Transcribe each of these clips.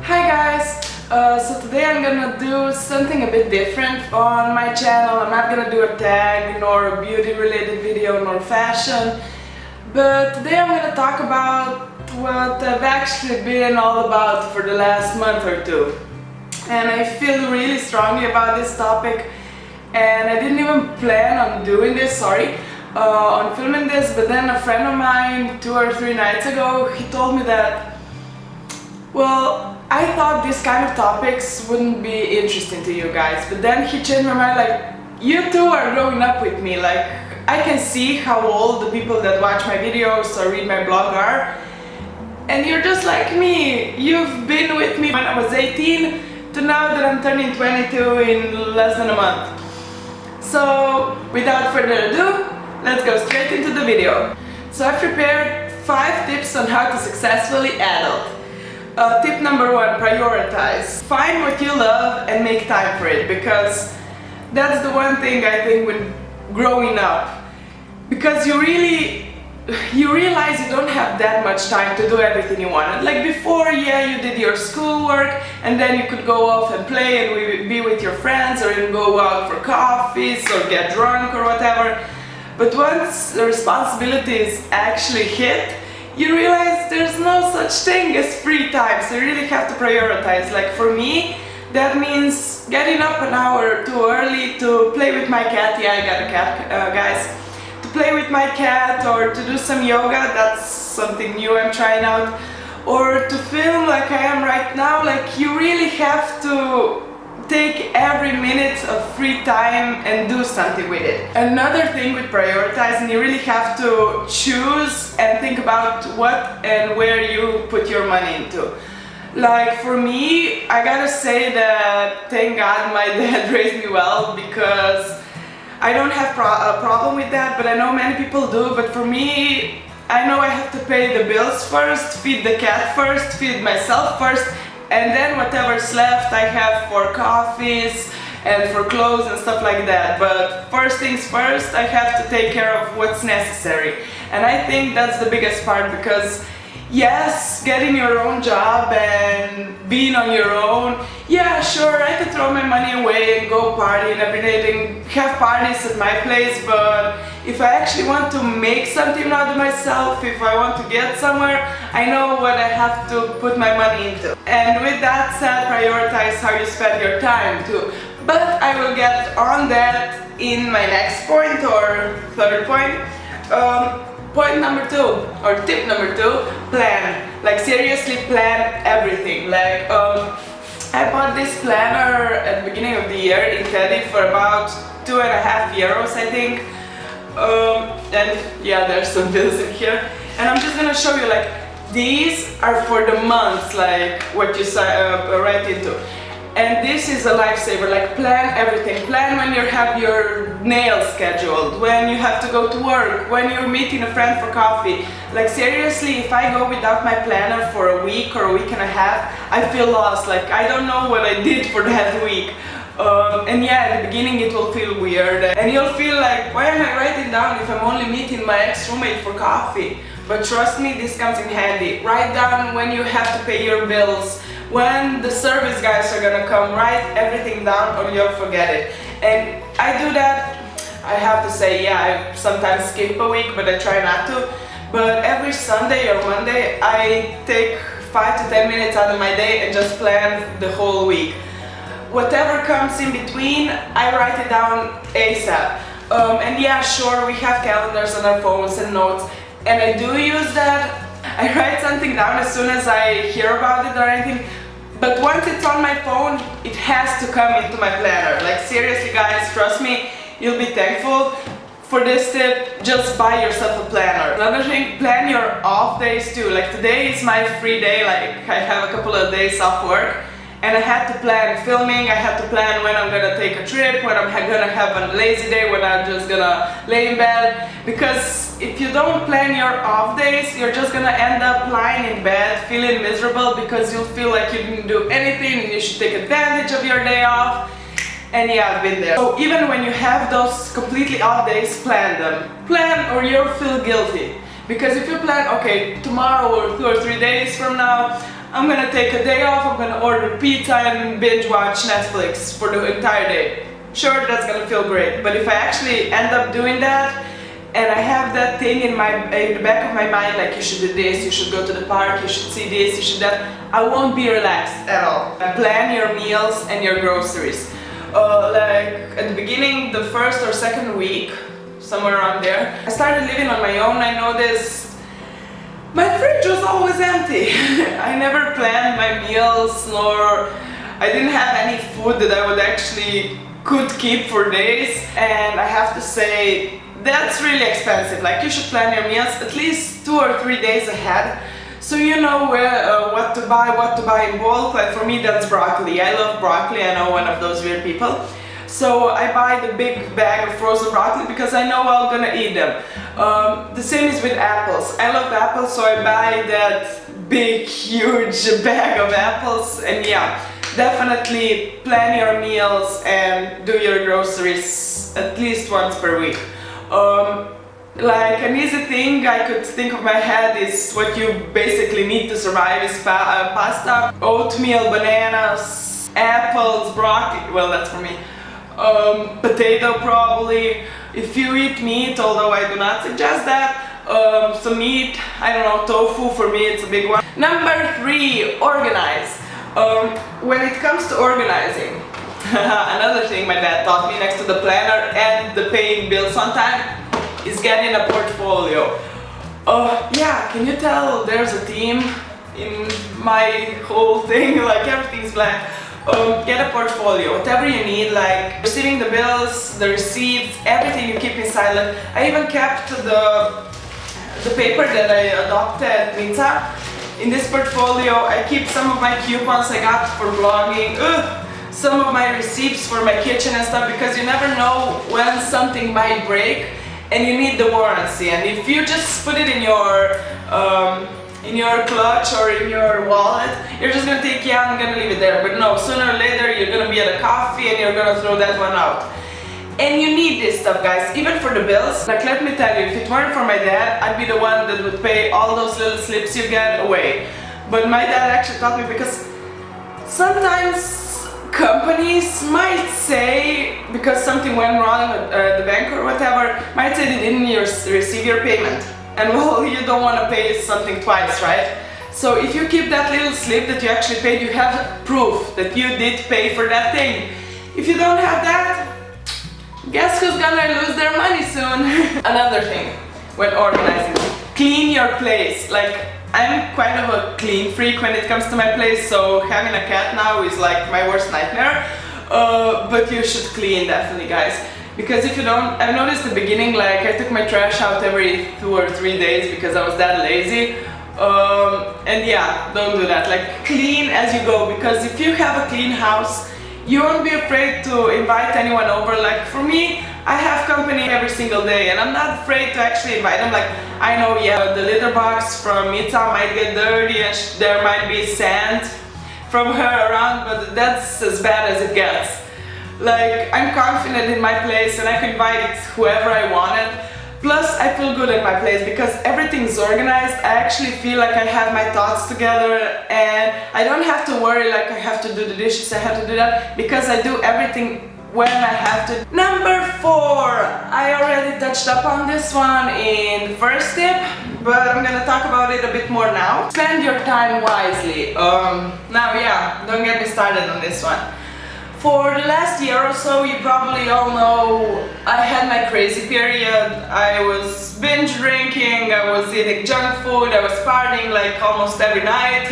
Hi guys! So today I'm gonna do something a bit different on my channel. I'm not gonna do a tag, nor a beauty related video, nor fashion. But today I'm gonna talk about what I've actually been all about for the last month or two. And I feel really strongly about this topic. And I didn't even plan on doing this, on filming this, but then a friend of mine 2 or 3 nights ago, he told me that, well, I thought these kind of topics wouldn't be interesting to you guys, but then he changed my mind, like, you two are growing up with me, like, I can see how old the people that watch my videos or read my blog are, and you're just like me. You've been with me when I was 18 to now that I'm turning 22 in less than a month. So, without further ado, let's go straight into the video. So I've prepared 5 tips on how to successfully adult. Tip number 1, prioritize. Find what you love and make time for it, because that's the one thing I think when growing up. Because you realize you don't have that much time to do everything you wanted. Like before, yeah, you did your schoolwork and then you could go off and play and be with your friends, or even go out for coffees or get drunk or whatever. But once the responsibilities actually hit, you realize there's no such thing as free time, so you really have to prioritize. Like for me, that means getting up an hour too early to play with my cat. Yeah, I got a cat, guys. To play with my cat, or to do some yoga, that's something new I'm trying out. Or to film like I am right now. Like, you really have to take every minute of free time and do something with it. Another thing with prioritizing, you really have to choose and think about what and where you put your money into. Like for me, I gotta say that thank God my dad raised me well, because I don't have a problem with that, but I know many people do. But for me, I know I have to pay the bills first, feed the cat first, feed myself first, and then whatever's left I have for coffees and for clothes and stuff like that. But first things first, I have to take care of what's necessary. And I think that's the biggest part, because yes, getting your own job and being on your own, yeah, sure, I could throw my money away and go partying every day and have parties at my place, but if I actually want to make something out of myself, if I want to get somewhere, I know what I have to put my money into. And with that said, prioritize how you spend your time too. But I will get on that in my next point, or third point. Point number 2, or tip number 2, plan. Like seriously plan everything. Like I bought this planner at the beginning of the year in Teddy for about €2.50, I think. And yeah, there's some bills in here. And I'm just gonna show you, like, these are for the months, like what you write into. And this is a lifesaver. Like, plan everything. Plan when you have your nails scheduled, when you have to go to work, when you're meeting a friend for coffee. Like seriously, if I go without my planner for a week or a week and a half, I feel lost. Like, I don't know what I did for that week. And yeah, at the beginning it will feel weird, and you'll feel like, why am I writing down if I'm only meeting my ex-roommate for coffee? But trust me, this comes in handy. Write down when you have to pay your bills, when the service guys are gonna come. Write everything down or you'll forget it. And I do that, I have to say, yeah, I sometimes skip a week, but I try not to. But every Sunday or Monday, I take 5 to 10 minutes out of my day and just plan the whole week. Whatever comes in between, I write it down ASAP. And yeah, sure, we have calendars on our phones and notes, and I do use that. I write something down as soon as I hear about it or anything, but once it's on my phone, it has to come into my planner. Like seriously guys, trust me, you'll be thankful. For this tip, just buy yourself a planner. Another thing, plan your off days too. Like today is my free day, like I have a couple of days off work. And I had to plan filming, I had to plan when I'm gonna take a trip, when I'm gonna have a lazy day, when I'm just gonna lay in bed. Because if you don't plan your off days, you're just gonna end up lying in bed feeling miserable, because you'll feel like you didn't do anything and you should take advantage of your day off. And yeah, I've been there. So even when you have those completely off days, plan them. Plan or you'll feel guilty. Because if you plan, okay, tomorrow or 2 or 3 days from now, I'm gonna take a day off, I'm gonna order pizza and binge watch Netflix for the entire day. Sure, that's gonna feel great, but if I actually end up doing that, and I have that thing in the back of my mind, like you should do this, you should go to the park, you should see this, you should that, I won't be relaxed at all. Plan your meals and your groceries. Like at the beginning, the first or second week, somewhere around there, I started living on my own. I noticed my fridge was always empty. I never planned my meals, nor I didn't have any food that I would actually could keep for days, and I have to say that's really expensive. Like, you should plan your meals at least 2 or 3 days ahead, so you know what to buy in bulk. Like for me, that's broccoli. I love broccoli. I know, one of those weird people. So I buy the big bag of frozen broccoli because I know I'm gonna eat them. The same is with apples. I love apples, so I buy that big, huge bag of apples. And yeah, definitely plan your meals and do your groceries at least once per week. Like an easy thing I could think of my head is what you basically need to survive is pasta, oatmeal, bananas, apples, broccoli, well, that's for me, potato probably. If you eat meat, although I do not suggest that, some meat, I don't know, tofu, for me it's a big one. Number 3, organize. When it comes to organizing, another thing my dad taught me next to the planner and the paying bills on time is getting a portfolio. Yeah, can you tell there's a theme in my whole thing? Like, everything's blank. Get a portfolio, whatever you need, like receiving the bills, the receipts, everything you keep in silent. I even kept the paper that I adopted at Minza. In this portfolio, I keep some of my coupons I got for blogging, some of my receipts for my kitchen and stuff, because you never know when something might break and you need the warranty. And if you just put it in your clutch or in your wallet, you're just gonna think, yeah, I'm gonna leave it there. But no, sooner or later you're gonna be at a coffee and you're gonna throw that one out. And you need this stuff, guys, even for the bills. Like, let me tell you, if it weren't for my dad, I'd be the one that would pay all those little slips you get away. But my dad actually taught me, because sometimes companies might say, because something went wrong at the bank or whatever, might say they didn't receive your payment. And well, you don't want to pay something twice, right? So if you keep that little slip that you actually paid, you have proof that you did pay for that thing. If you don't have that, guess who's gonna lose their money soon? Another thing when organizing, clean your place. Like, I'm kind of a clean freak when it comes to my place, so having a cat now is like my worst nightmare. But you should clean, definitely, guys. Because if you don't, I noticed at the beginning, like, I took my trash out every 2 or 3 days because I was that lazy. And yeah, don't do that. Like, clean as you go, because if you have a clean house, you won't be afraid to invite anyone over. Like, for me, I have company every single day and I'm not afraid to actually invite them. Like, I know, yeah, the litter box from Mita might get dirty and there might be sand from her around, but that's as bad as it gets. Like, I'm confident in my place and I can invite whoever I wanted. Plus, I feel good in my place because everything's organized. I actually feel like I have my thoughts together and I don't have to worry like I have to do the dishes, I have to do that, because I do everything when I have to. Number 4, I already touched up on this one in the first tip, but I'm gonna talk about it a bit more now. Spend your time wisely. Now, yeah, don't get me started on this one. For the last year or so, you probably all know I had my crazy period. I was binge drinking, I was eating junk food, I was partying like almost every night.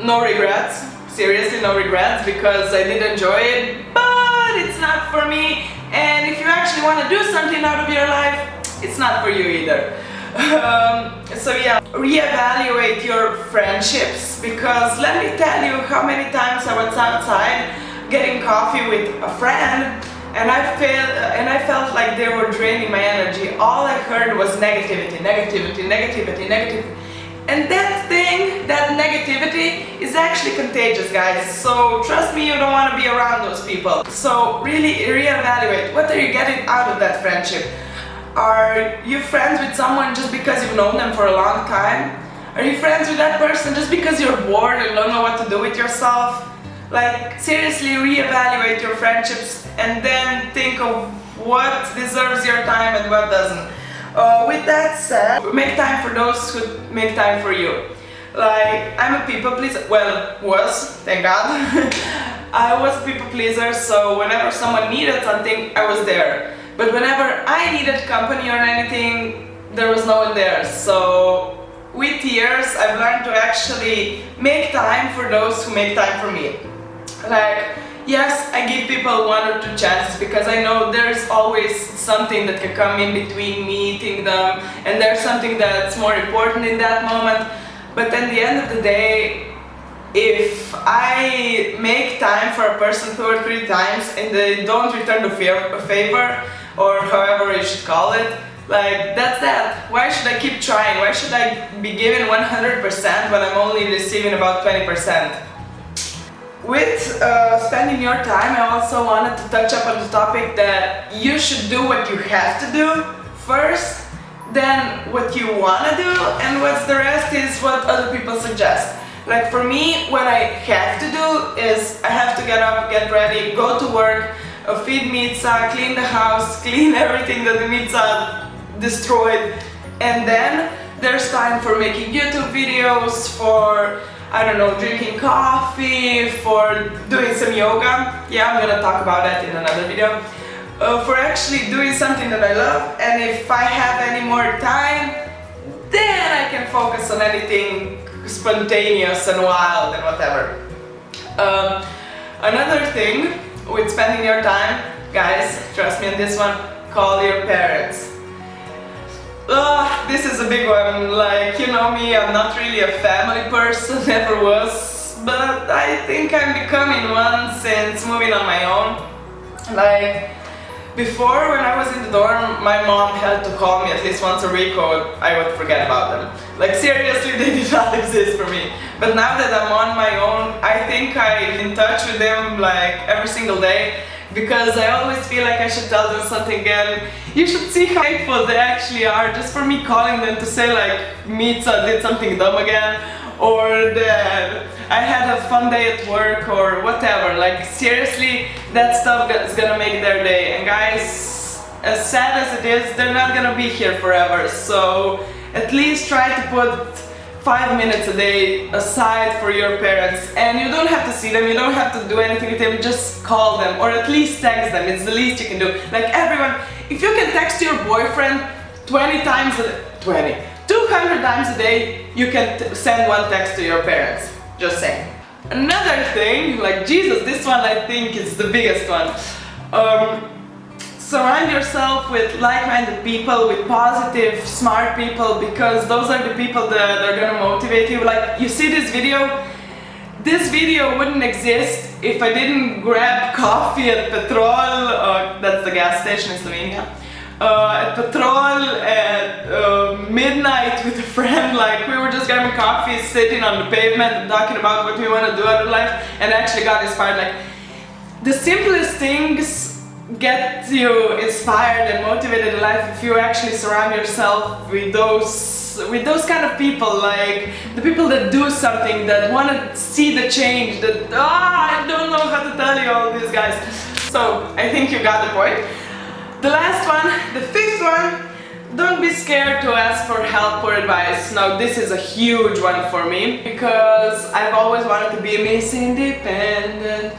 No regrets, seriously no regrets, because I did enjoy it, but it's not for me. And if you actually want to do something out of your life, it's not for you either. So yeah, reevaluate your friendships, because let me tell you how many times I was outside getting coffee with a friend and I felt like they were draining my energy. All I heard was negativity, negativity, negativity, negativity. And that thing, that negativity is actually contagious, guys. So trust me, you don't want to be around those people. So really reevaluate, what are you getting out of that friendship? Are you friends with someone just because you've known them for a long time? Are you friends with that person just because you're bored and don't know what to do with yourself? Like, seriously reevaluate your friendships and then think of what deserves your time and what doesn't. With that said, make time for those who make time for you. Like, I'm a people pleaser, well, was, thank God. I was a people pleaser, so whenever someone needed something, I was there. But whenever I needed company or anything, there was no one there. So with years, I've learned to actually make time for those who make time for me. Like, yes, I give people 1 or 2 chances because I know there's always something that can come in between meeting them, and there's something that's more important in that moment. But at the end of the day, if I make time for a person 2 or 3 times and they don't return the favor, or however you should call it, like, that's that. Why should I keep trying? Why should I be giving 100% when I'm only receiving about 20%? With spending your time, I also wanted to touch up on the topic that you should do what you have to do first, then what you want to do, and what's the rest is what other people suggest. Like, for me, what I have to do is I have to get up, get ready, go to work, feed Mitza, clean the house, clean everything that the Mitza destroyed, and then there's time for making YouTube videos, for, I don't know, drinking coffee, for doing some yoga. Yeah, I'm gonna talk about that in another video. For actually doing something that I love, and if I have any more time, then I can focus on anything spontaneous and wild and whatever. Another thing with spending your time, guys, trust me on this one, call your parents. This is a big one. Like, you know me, I'm not really a family person, never was, but I think I'm becoming one since moving on my own. Like, before, when I was in the dorm, my mom had to call me at least once a week or I would forget about them. Like, seriously, they did not exist for me. But now that I'm on my own, I think I'm in touch with them like every single day, because I always feel like I should tell them something, and you should see how thankful they actually are just for me calling them to say like Mitza did something dumb again, or that I had a fun day at work or whatever. Like, seriously, that stuff is gonna make their day. And guys, as sad as it is, they're not gonna be here forever, so at least try to put 5 minutes a day aside for your parents. And you don't have to see them, you don't have to do anything with them, just call them or at least text them. It's the least you can do. Like, everyone, if you can text your boyfriend 200 times a day, you can send one text to your parents. Just saying. Another thing, like, Jesus, this one I think is the biggest one. Surround yourself with like-minded people, with positive, smart people, because those are the people that are gonna motivate you. Like, you see this video wouldn't exist if I didn't grab coffee at Petrol, that's the gas station in Slovenia, at Petrol at midnight with a friend. Like, we were just grabbing coffee, sitting on the pavement and talking about what we want to do out of life, and actually got inspired. Like, the simplest things get you inspired and motivated in life if you actually surround yourself with those kind of people, like the people that do something, that want to see the change, that I don't know how to tell you all these guys. So I think you got the point. The last one, the 5th one, don't be scared to ask for help or advice. Now, this is a huge one for me because I've always wanted to be Miss Independent.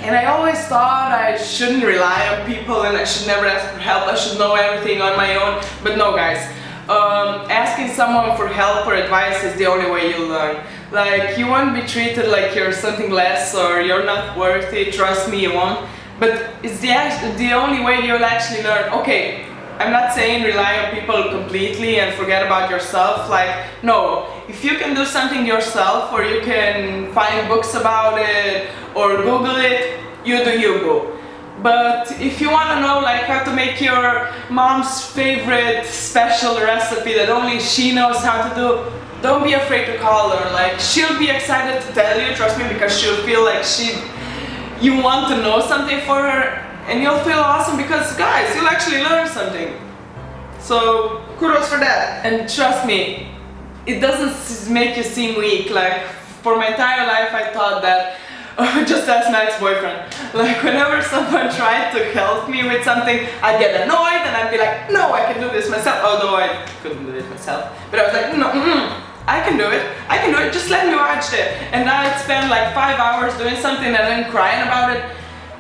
And I always thought I shouldn't rely on people and I should never ask for help, I should know everything on my own. But no, guys, asking someone for help or advice is the only way you learn. Like, you won't be treated like you're something less or you're not worthy, trust me, you won't. But it's the only way you'll actually learn. Okay, I'm not saying rely on people completely and forget about yourself. Like, no, if you can do something yourself, or you can find books about it or Google it, you do you, boo. But if you want to know like how to make your mom's favorite special recipe that only she knows how to do, don't be afraid to call her. Like, she'll be excited to tell you, trust me, because she'll feel like you want to know something for her, and you'll feel awesome because, guys, you'll actually learn something. So kudos for that. And trust me, it doesn't make you seem weak. Like, for my entire life I thought that, just ask my ex-boyfriend. Like, whenever someone tried to help me with something, I'd get annoyed and I'd be like, no, I can do this myself. Although I couldn't do it myself. But I was like, no, I can do it. I can do it. Just let me watch it. And now I'd spend like 5 hours doing something and then crying about it,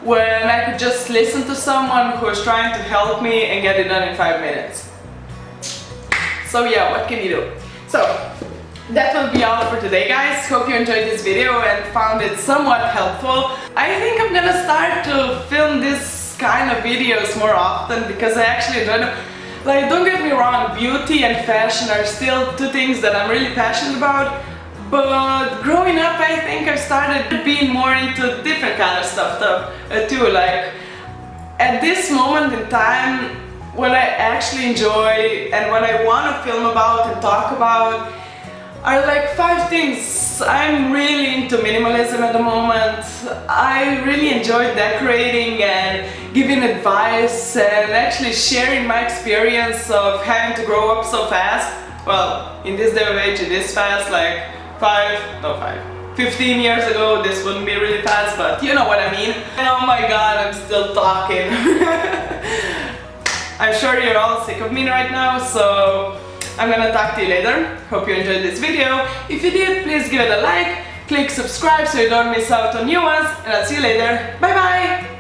when I could just listen to someone who is trying to help me and get it done in 5 minutes. So yeah, what can you do? So that will be all for today, guys. Hope you enjoyed this video and found it somewhat helpful. I think I'm gonna start to film this kind of videos more often because I actually enjoy them. Like, don't get me wrong, beauty and fashion are still two things that I'm really passionate about. But growing up, I think I started being more into different kind of stuff too. Like, at this moment in time, what I actually enjoy and what I want to film about and talk about are like 5 things. I'm really into minimalism at the moment. I really enjoy decorating and giving advice and actually sharing my experience of having to grow up so fast. Well, in this day of age it is fast, like 15 years ago this wouldn't be really fast, but you know what I mean. And oh my god, I'm still talking. I'm sure you're all sick of me right now, so I'm gonna talk to you later. Hope you enjoyed this video. If you did, please give it a like, click subscribe so you don't miss out on new ones, and I'll see you later. Bye bye!